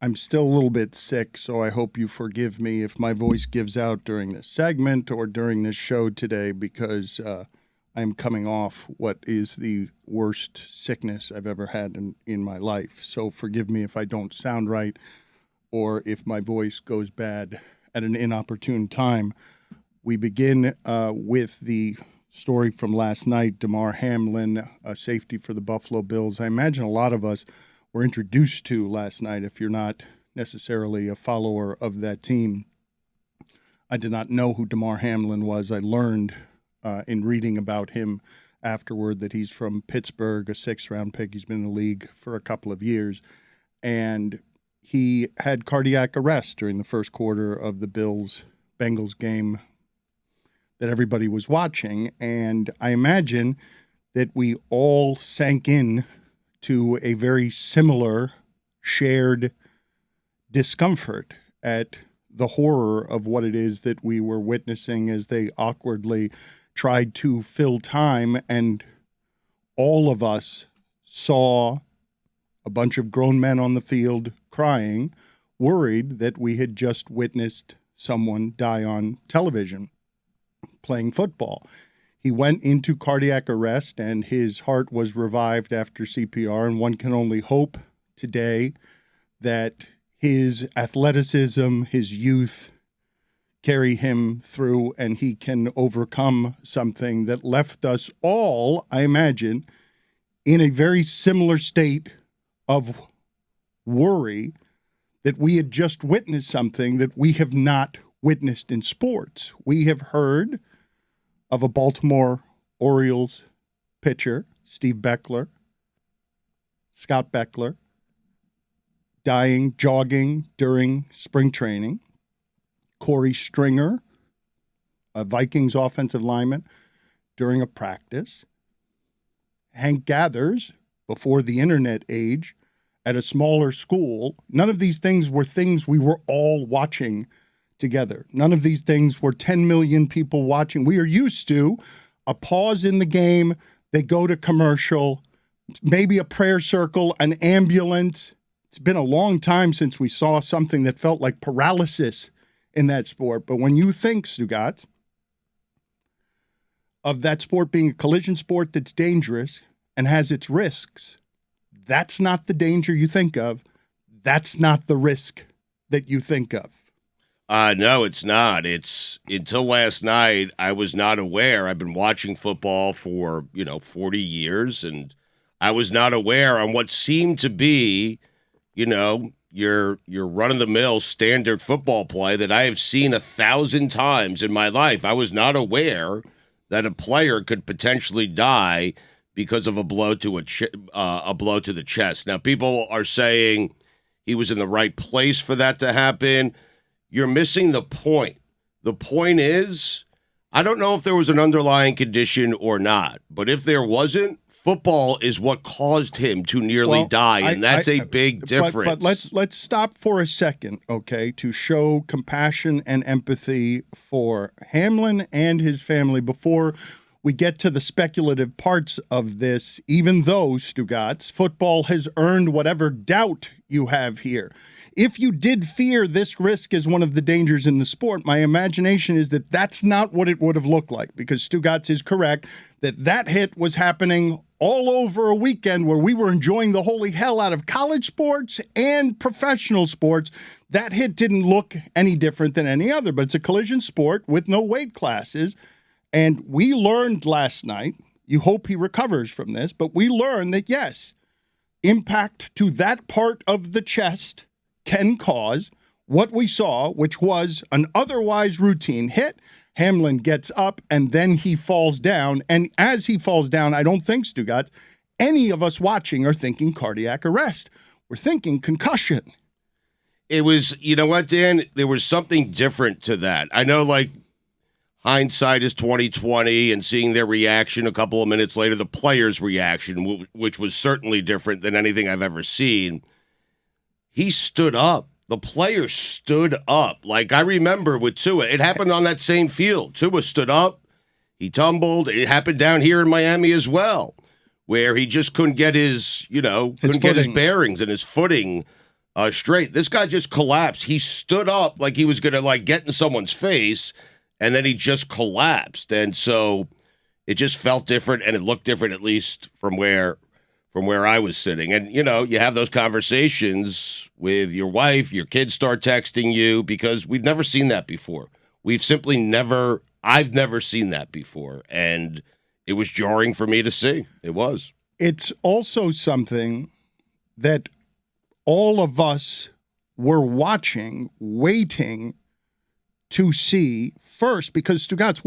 I'm still a little bit sick, so I hope you forgive me if my voice gives out during this segment or during this show today because I'm coming off what is the worst sickness I've ever had in my life. So forgive me if I don't sound right or if my voice goes bad at an inopportune time. We begin with the story from last night, Damar Hamlin, a safety for the Buffalo Bills. I imagine a lot of us were introduced to last night if you're not necessarily a follower of that team. I did not know who Damar Hamlin was. I learned in reading about him afterward that he's from Pittsburgh, a sixth-round pick. He's been in the league for a couple of years. And he had cardiac arrest during the first quarter of the Bills-Bengals game that everybody was watching. And I imagine that we all sank in to a very similar shared discomfort at the horror of what it is that we were witnessing as they awkwardly tried to fill time. And all of us saw a bunch of grown men on the field crying, worried that we had just witnessed someone die on television playing football. He went into cardiac arrest and his heart was revived after CPR. And one can only hope today that his athleticism, his youth carry him through and he can overcome something that left us all, I imagine, in a very similar state of worry that we had just witnessed something that we have not witnessed in sports. We have heard of a Baltimore Orioles pitcher, Steve Beckler, Scott Beckler, dying jogging during spring training. Corey Stringer, a Vikings offensive lineman, during a practice. Hank Gathers, before the internet age, at a smaller school. None of these things were things we were all watching together. None of these things were 10 million people watching. We are used to a pause in the game, they go to commercial, maybe a prayer circle, an ambulance. It's been a long time since we saw something that felt like paralysis in that sport. But when you think, Stugotz, of that sport being a collision sport that's dangerous and has its risks, that's not the danger you think of. That's not the risk that you think of. No, it's not. It's until last night, I was not aware. I've been watching football for, 40 years, and I was not aware on what seemed to be, your run-of-the-mill standard football play that I have seen 1,000 times in my life. I was not aware that a player could potentially die because of a blow to a blow to the chest. Now, people are saying he was in the right place for that to happen. You're missing the point. The point is, I don't know if there was an underlying condition or not, but if there wasn't, football is what caused him to nearly die, and that's a big difference. But let's stop for a second, okay, to show compassion and empathy for Hamlin and his family before we get to the speculative parts of this, even though, Stugotz, football has earned whatever doubt you have here. If you did fear this risk as one of the dangers in the sport, my imagination is that that's not what it would have looked like, because Stugotz is correct that hit was happening all over a weekend where we were enjoying the holy hell out of college sports and professional sports. That hit didn't look any different than any other, but it's a collision sport with no weight classes. And we learned last night, you hope he recovers from this, but we learned that, yes, impact to that part of the chest can cause what we saw, which was an otherwise routine hit. Hamlin gets up and then he falls down. And as he falls down, I don't think, Stugotz, any of us watching are thinking cardiac arrest. We're thinking concussion. It was, you know what, Dan? There was something different to that. I know, hindsight is 20/20, and seeing their reaction a couple of minutes later, the players' reaction, which was certainly different than anything I've ever seen. He stood up. The player stood up. I remember with Tua, it happened on that same field. Tua stood up. He tumbled. It happened down here in Miami as well, where he just couldn't get his bearings and his footing straight. This guy just collapsed. He stood up like he was going to like get in someone's face, and then he just collapsed. And so it just felt different, and it looked different, at least from where I was sitting. And, you know, you have those conversations with your wife, your kids start texting you, because we've never seen that before. I've never seen that before. And it was jarring for me to see. It was. It's also something that all of us were watching, waiting to see first, because Stugotz,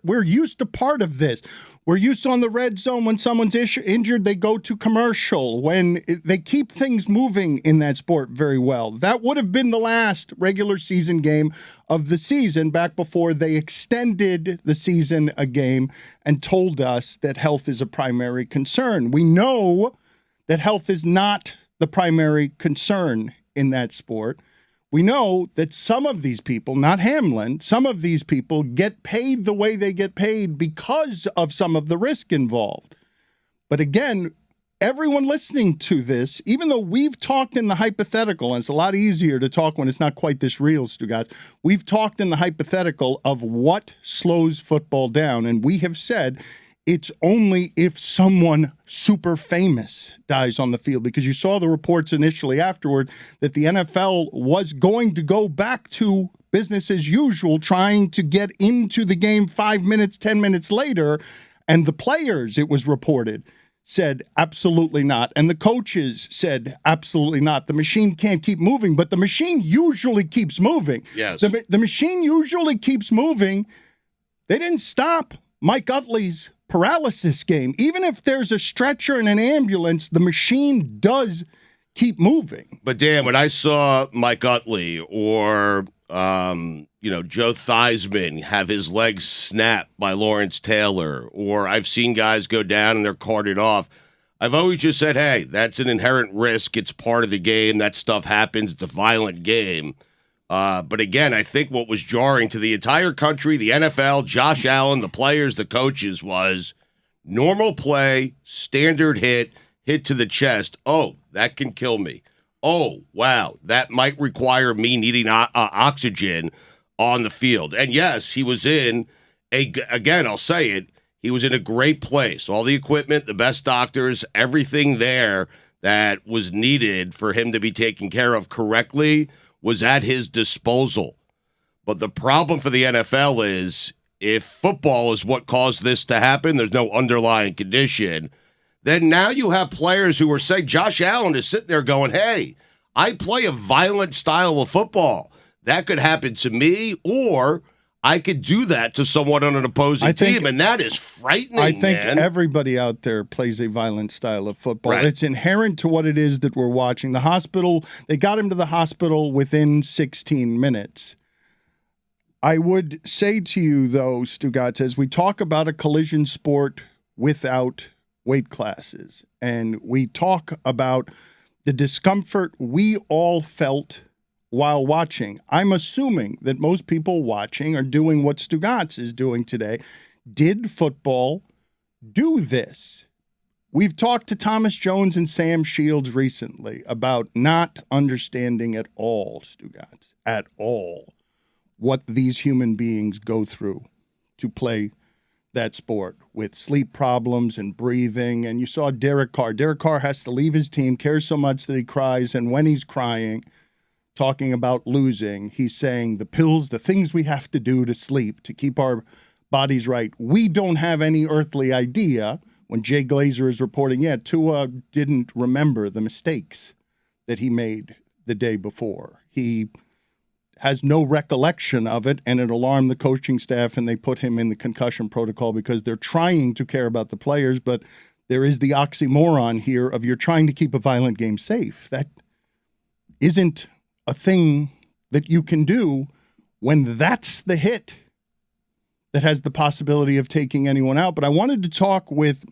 we're used to part of this. We're used to on the red zone when someone's injured, they go to commercial. They keep things moving in that sport very well. That would have been the last regular season game of the season back before they extended the season a game and told us that health is a primary concern. We know that health is not the primary concern in that sport. We know that some of these people, not Hamlin, some of these people get paid the way they get paid because of some of the risk involved. But again, everyone listening to this, even though we've talked in the hypothetical, and it's a lot easier to talk when it's not quite this real, Stugotz, we've talked in the hypothetical of what slows football down, and we have said it's only if someone super famous dies on the field, because you saw the reports initially afterward that the NFL was going to go back to business as usual, trying to get into the game 5 minutes, 10 minutes later. And the players, it was reported, said absolutely not. And the coaches said absolutely not. The machine can't keep moving, but the machine usually keeps moving. Yes. The machine usually keeps moving. They didn't stop Mike Utley's paralysis game. Even if there's a stretcher and an ambulance, the machine does keep moving. But Dan, when I saw Mike Utley or Joe Theismann have his legs snapped by Lawrence Taylor, or I've seen guys go down and they're carted off, I've always just said, hey, that's an inherent risk. It's part of the game. That stuff happens. It's a violent game. But again, I think what was jarring to the entire country, the NFL, Josh Allen, the players, the coaches, was normal play, standard hit to the chest. Oh, that can kill me. Oh, wow, that might require me needing oxygen on the field. And yes, he was again, I'll say it, he was in a great place. All the equipment, the best doctors, everything there that was needed for him to be taken care of correctly was at his disposal. But the problem for the NFL is if football is what caused this to happen, there's no underlying condition, then now you have players who are saying, Josh Allen is sitting there going, hey, I play a violent style of football. That could happen to me, or I could do that to someone on an opposing team, and that is frightening, I think man. Everybody out there plays a violent style of football. Right. It's inherent to what it is that we're watching. The hospital, they got him to the hospital within 16 minutes. I would say to you, though, Stugotz, as we talk about a collision sport without weight classes, and we talk about the discomfort we all felt while watching. I'm assuming that most people watching are doing what Stugotz is doing today. Did football do this? We've talked to Thomas Jones and Sam Shields recently about not understanding at all, Stugotz, at all, what these human beings go through to play that sport with sleep problems and breathing. And you saw Derek Carr. Derek Carr has to leave his team, cares so much that he cries, and when he's crying, talking about losing, he's saying the pills, the things we have to do to sleep, to keep our bodies right. We don't have any earthly idea. When Jay Glazer is reporting, Tua didn't remember the mistakes that he made the day before. He has no recollection of it, and it alarmed the coaching staff, and they put him in the concussion protocol because they're trying to care about the players, but there is the oxymoron here of you're trying to keep a violent game safe. That isn't a thing that you can do when that's the hit that has the possibility of taking anyone out. But I wanted to talk with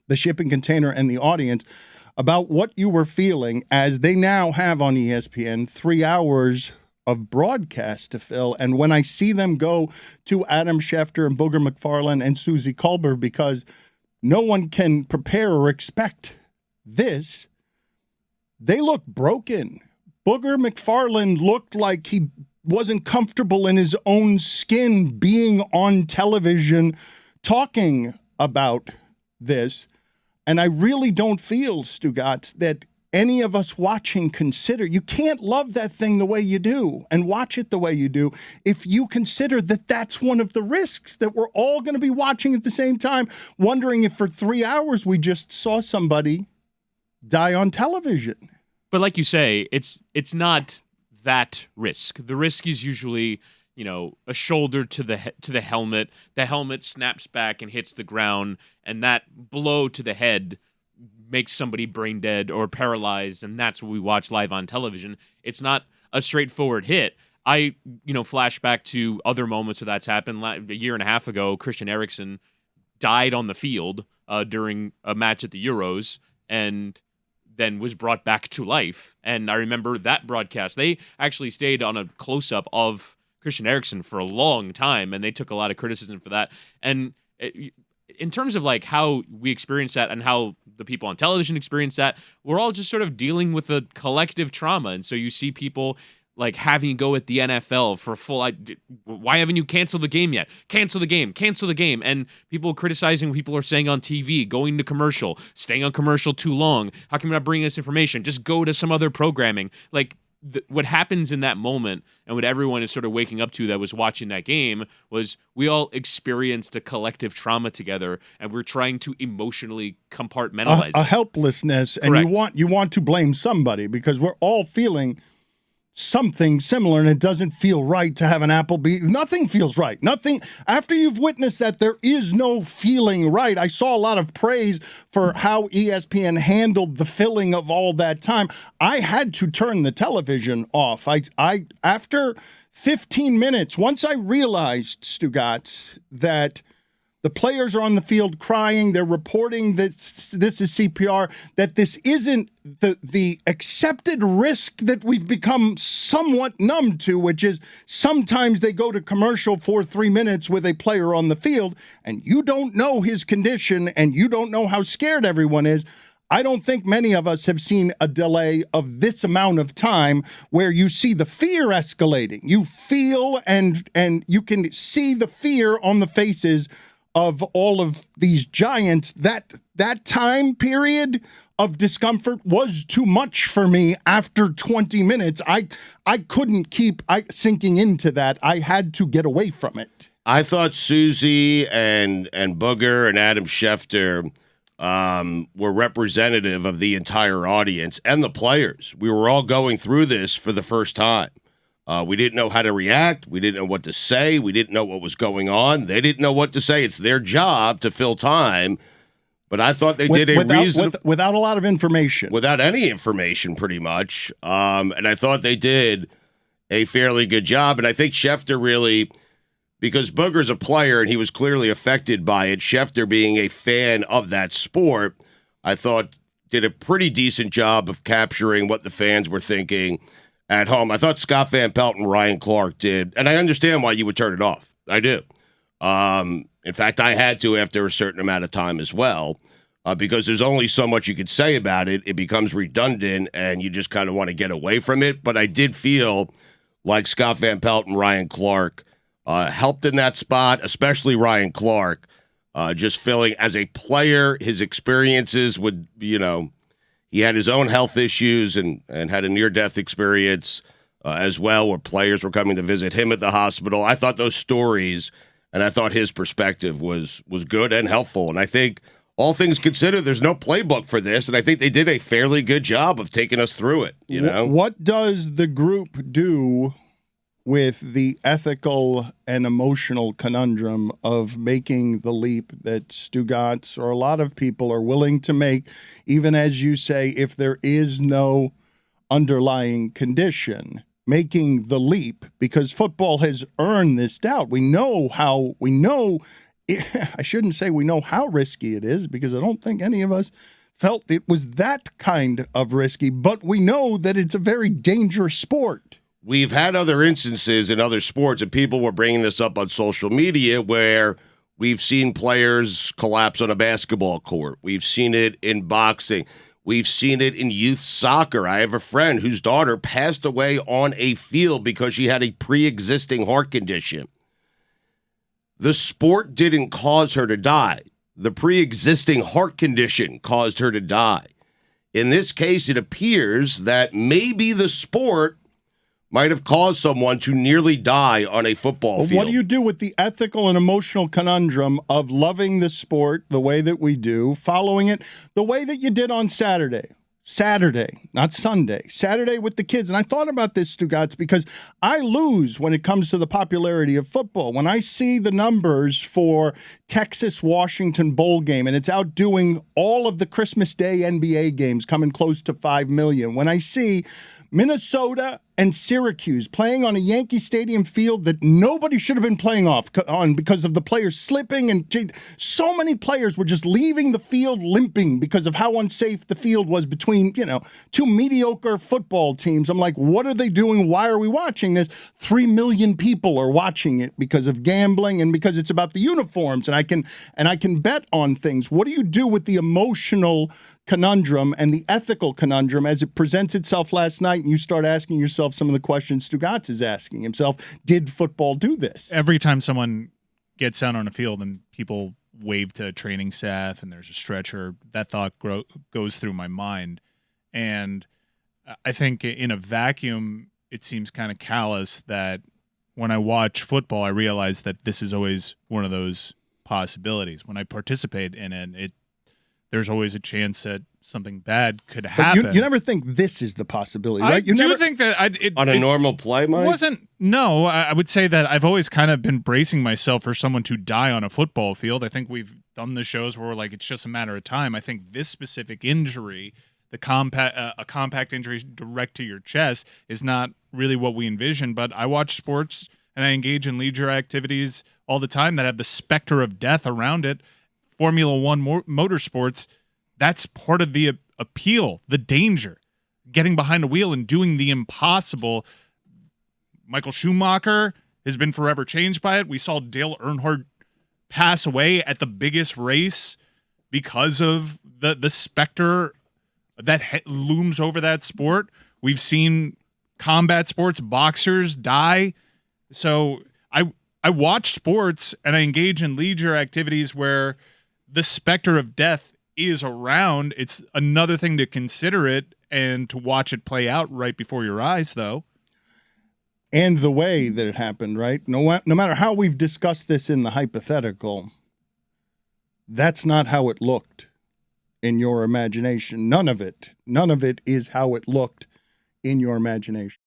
the shipping container and the audience about what you were feeling as they now have on ESPN 3 hours of broadcast to fill. And when I see them go to Adam Schefter and Booger McFarland and Susie Kolber, because no one can prepare or expect this, they look broken Booger McFarland looked like he wasn't comfortable in his own skin being on television talking about this. And I really don't feel, Stugotz, that any of us watching consider, you can't love that thing the way you do and watch it the way you do if you consider that that's one of the risks, that we're all going to be watching at the same time, wondering if for 3 hours we just saw somebody die on television. But like you say, it's not that risk. The risk is usually, a shoulder to the helmet. The helmet snaps back and hits the ground, and that blow to the head makes somebody brain dead or paralyzed, and that's what we watch live on television. It's not a straightforward hit. I, flash back to other moments where that's happened. A year and a half ago, Christian Eriksen died on the field during a match at the Euros, and then was brought back to life. And I remember that broadcast. They actually stayed on a close-up of Christian Eriksen for a long time, and they took a lot of criticism for that. And in terms of like how we experience that and how the people on television experience that, we're all just sort of dealing with a collective trauma. And so you see people like having to go at the NFL for full, why haven't you canceled the game yet? Cancel the game. And people criticizing what people are saying on TV, going to commercial, staying on commercial too long. How come you're not bringing us information? Just go to some other programming. Like what happens in that moment and what everyone is sort of waking up to that was watching that game was we all experienced a collective trauma together, and we're trying to emotionally compartmentalize a helplessness. And you want to blame somebody because we're all feeling something similar, and it doesn't feel right to have an Applebee. Nothing feels right. Nothing. After you've witnessed that, there is no feeling right. I saw a lot of praise for how ESPN handled the filling of all that time. I had to turn the television off. I after 15 minutes, once I realized, Stugotz, that the players are on the field crying. They're reporting that this is CPR, that this isn't the accepted risk that we've become somewhat numb to, which is sometimes they go to commercial for 3 minutes with a player on the field, and you don't know his condition, and you don't know how scared everyone is. I don't think many of us have seen a delay of this amount of time where you see the fear escalating. You feel and you can see the fear on the faces of all of these giants. That time period of discomfort was too much for me after 20 minutes. I couldn't keep sinking into that. I had to get away from it. I thought Susie and Booger and Adam Schefter were representative of the entire audience and the players. We were all going through this for the first time. We didn't know how to react. We didn't know what to say. We didn't know what was going on. They didn't know what to say. It's their job to fill time. But I thought they did without a lot of information. Without any information, pretty much. And I thought they did a fairly good job. And I think Schefter really, because Booger's a player and he was clearly affected by it, Schefter being a fan of that sport, I thought did a pretty decent job of capturing what the fans were thinking at home. I thought Scott Van Pelt and Ryan Clark did, and I understand why you would turn it off. I do. In fact, I had to after a certain amount of time as well, because there's only so much you could say about it. It becomes redundant, and you just kind of want to get away from it. But I did feel like Scott Van Pelt and Ryan Clark helped in that spot, especially Ryan Clark, just feeling as a player, his experiences would, he had his own health issues and had a near-death experience as well, where players were coming to visit him at the hospital. I thought those stories, and I thought his perspective was good and helpful. And I think, all things considered, there's no playbook for this, and I think they did a fairly good job of taking us through it. What does the group do with the ethical and emotional conundrum of making the leap that Stugotz or a lot of people are willing to make, even as you say, if there is no underlying condition, making the leap, because football has earned this doubt. I shouldn't say we know how risky it is, because I don't think any of us felt it was that kind of risky, but we know that it's a very dangerous sport. We've had other instances in other sports, and people were bringing this up on social media, where we've seen players collapse on a basketball court. We've seen it in boxing. We've seen it in youth soccer. I have a friend whose daughter passed away on a field because she had a pre-existing heart condition. The sport didn't cause her to die. The pre-existing heart condition caused her to die. In this case, it appears that maybe the sport might have caused someone to nearly die on a football field. What do you do with the ethical and emotional conundrum of loving the sport the way that we do, following it the way that you did on Saturday? Saturday, not Sunday. Saturday with the kids. And I thought about this, Stugotz, because I lose when it comes to the popularity of football. When I see the numbers for Texas-Washington bowl game, and it's outdoing all of the Christmas Day NBA games, coming close to 5 million. When I see Minnesota and Syracuse playing on a Yankee Stadium field that nobody should have been playing on because of the players slipping, and so many players were just leaving the field limping because of how unsafe the field was between, two mediocre football teams. I'm like, what are they doing? Why are we watching this? 3 million people are watching it because of gambling and because it's about the uniforms, and I can bet on things. What do you do with the emotional conundrum and the ethical conundrum as it presents itself last night, and you start asking yourself some of the questions Stugotz is asking himself? Did football do this? Every time someone gets out on a field and people wave to training staff and there's a stretcher, that thought goes through my mind. And I think in a vacuum, it seems kind of callous that when I watch football, I realize that this is always one of those possibilities. When I participate in it, there's always a chance that something bad could happen. But you never think this is the possibility, right? I do think that on a normal play, Mike? No, I would say that I've always kind of been bracing myself for someone to die on a football field. I think we've done the shows where we're like, it's just a matter of time. I think this specific injury, a compact injury direct to your chest, is not really what we envision. But I watch sports and I engage in leisure activities all the time that have the specter of death around it. Formula One motorsports, that's part of the appeal, the danger, getting behind a wheel and doing the impossible. Michael Schumacher has been forever changed by it. We saw Dale Earnhardt pass away at the biggest race because of the specter that looms over that sport. We've seen combat sports, boxers die. So I watch sports and I engage in leisure activities where the specter of death is around. It's another thing to consider it and to watch it play out right before your eyes, though. And the way that it happened, right? No matter how we've discussed this in the hypothetical, that's not how it looked in your imagination. None of it is how it looked in your imagination.